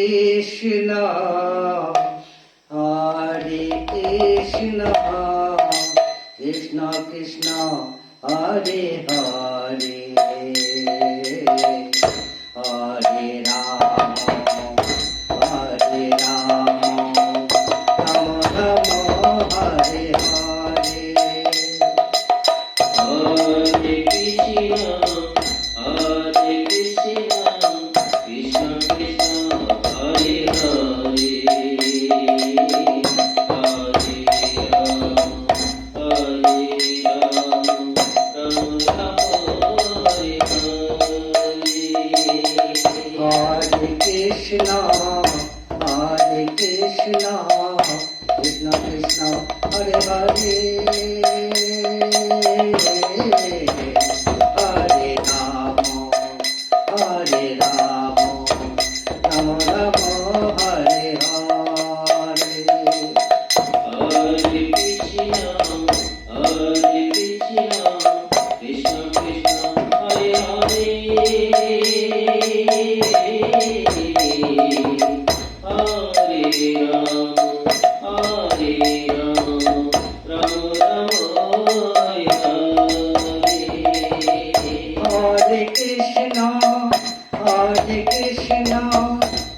Krishna Krishna Krishna Hare Hare Hare Ram Ram Ram Hare Hare Hare Krishna Krishna Krishna Hare Hare Hare Ram Ram Ram Hare Hare Hare Krishna Krishna Krishna Hare Hare Hare Ram Ram Ram Hare Hare Hare Krishna Krishna Krishna Hare Hare Hare Ram Ram Ram Hare Hare Hare Krishna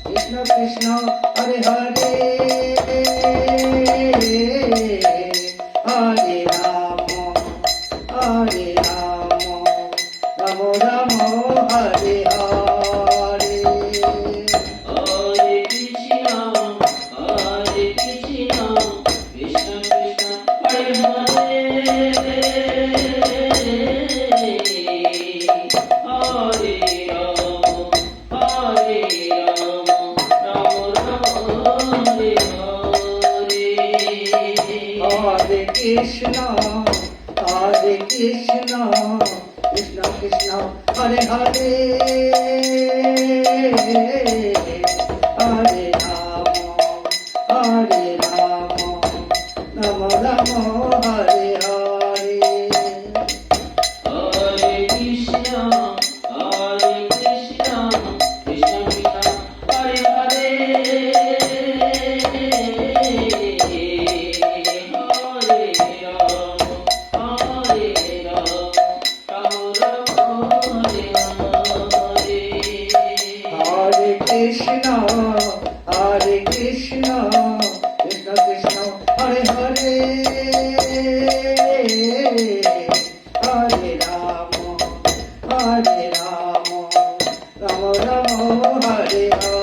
Krishna Krishna Hare Hare Hare Ram Ram Ram Hare Hare Hare Krishna Krishna Krishna Hare Hare Hare Ram Ram Hare Hare Hare Krishna Krishna Krishna Hare Hare Hare Ram Ram Ram Hare Hare Hare Krishna Krishna Krishna Hare Hare Hare Ram Ram Hare Hare Hare Krishna Krishna Krishna Hare Hare Hare Ram Ram Ram Hare Hare